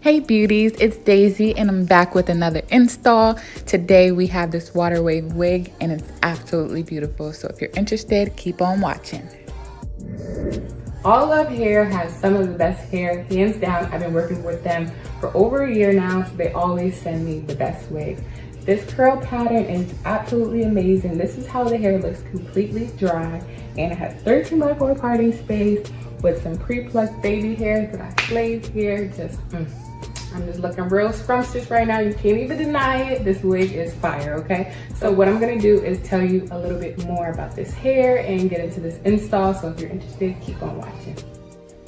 Hey beauties, it's Daisy and I'm back with another install. Today we have this water wave wig and it's absolutely beautiful. So if you're interested, keep on watching. Allove Hair has some of the best hair, hands down. I've been working with them for over a year now, so they always send me the best wigs. This curl pattern is absolutely amazing. This is how the hair looks completely dry, and it has 13x4 parting space with some pre-plucked baby hairs that I slaved here. I'm just looking real scrumptious right now. You can't even deny it. This wig is fire, okay? So what I'm gonna do is tell you a little bit more about this hair and get into this install. So if you're interested, keep on watching.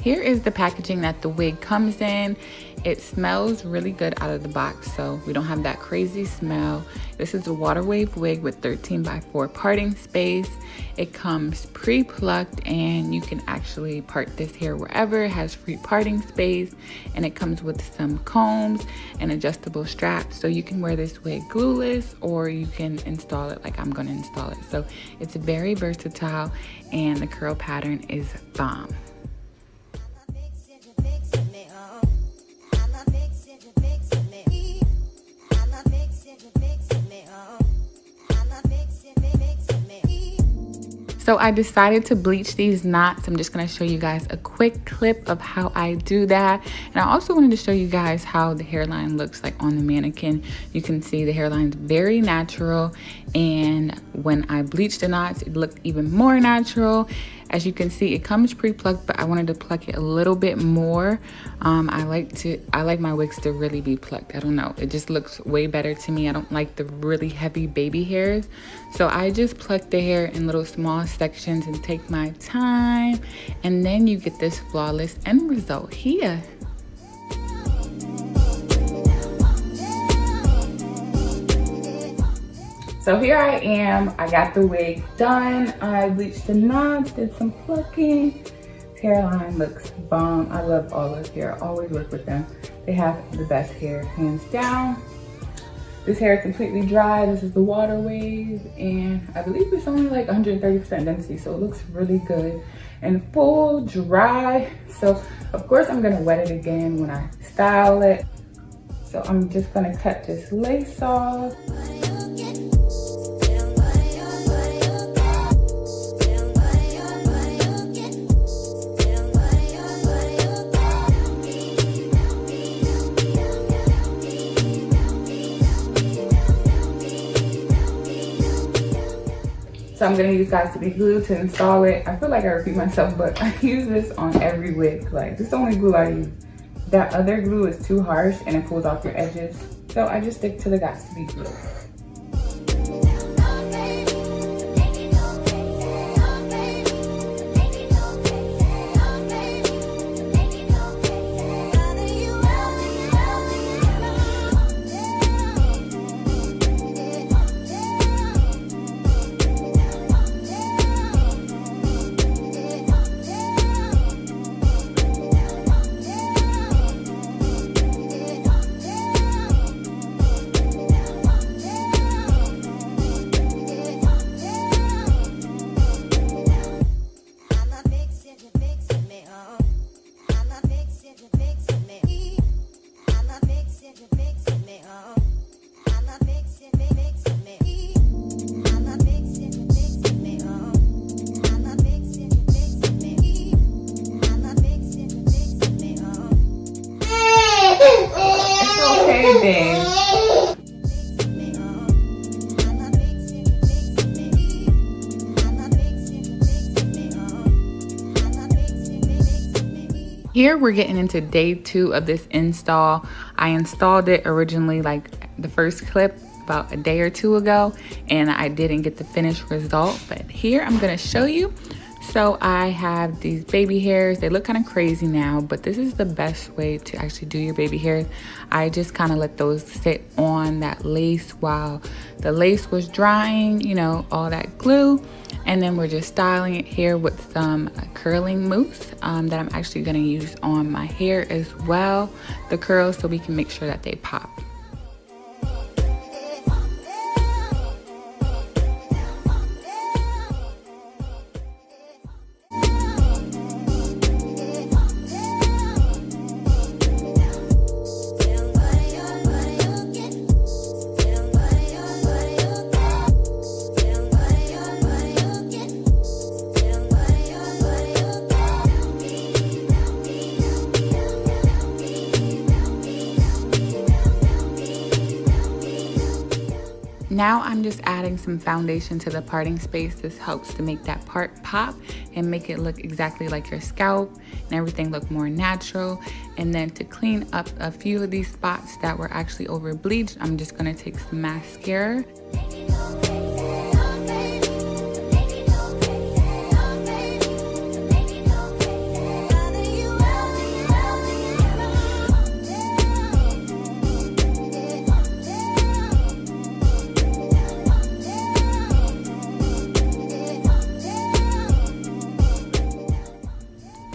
Here is the packaging that the wig comes in. It smells really good out of the box, so we don't have that crazy smell. This is a water wave wig with 13x4 parting space. It comes pre-plucked and you can actually part this hair wherever. It has free parting space and it comes with some combs and adjustable straps. So you can wear this wig glueless or you can install it like I'm gonna install it. So it's very versatile and the curl pattern is bomb. So I decided to bleach these knots. I'm just gonna show you guys a quick clip of how I do that. And I also wanted to show you guys how the hairline looks like on the mannequin. You can see the hairline's very natural. And when I bleached the knots, it looked even more natural. As you can see, it comes pre-plucked, but I wanted to pluck it a little bit more. I like my wigs to really be plucked. I don't know, it just looks way better to me. I don't like the really heavy baby hairs. So I just pluck the hair in little small sections and take my time. And then you get this flawless end result here. So here I am, I got the wig done. I bleached the knots, did some plucking. This hairline looks bomb. I love Allove hair, I always work with them. They have the best hair, hands down. This hair is completely dry. This is the water wave, and I believe it's only like 130% density, so it looks really good and full, dry. So of course I'm gonna wet it again when I style it. So I'm just gonna cut this lace off. So I'm gonna use Got to Be Glue to install it. I feel like I repeat myself, but I use this on every wig. Like, this is the only glue I use. That other glue is too harsh and it pulls off your edges. So I just stick to the Got to Be Glue. Here we're getting into day 2 of this install. I installed it originally like the first clip about a day or 2 ago, and I didn't get the finished result, but here I'm gonna show you. So I have these baby hairs. They look kind of crazy now, but this is the best way to actually do your baby hairs. I just kind of let those sit on that lace while the lace was drying, you know, all that glue. And then we're just styling it here with some curling mousse that I'm actually gonna use on my hair as well, the curls, so we can make sure that they pop. Now I'm just adding some foundation to the parting space. This helps to make that part pop and make it look exactly like your scalp and everything look more natural. And then to clean up a few of these spots that were actually over bleached, I'm just gonna take some mascara.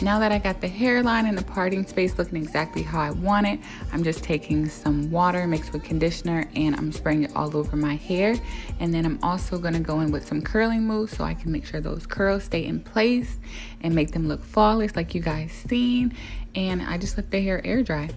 Now that I got the hairline and the parting space looking exactly how I want it, I'm just taking some water mixed with conditioner and I'm spraying it all over my hair. And then I'm also gonna go in with some curling moves so I can make sure those curls stay in place and make them look flawless like you guys seen. And I just let the hair air dry.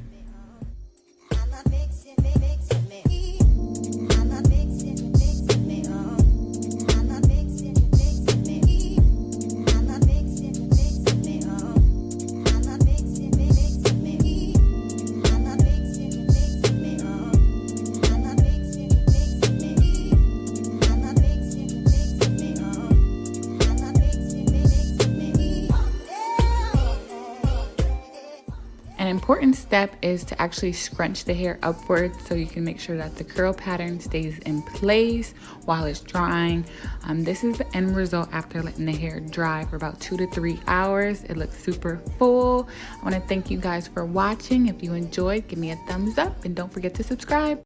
An important step is to actually scrunch the hair upwards so you can make sure that the curl pattern stays in place while it's drying. This is the end result after letting the hair dry for about 2 to 3 hours. It looks super full. I want to thank you guys for watching. If you enjoyed, give me a thumbs up and don't forget to subscribe.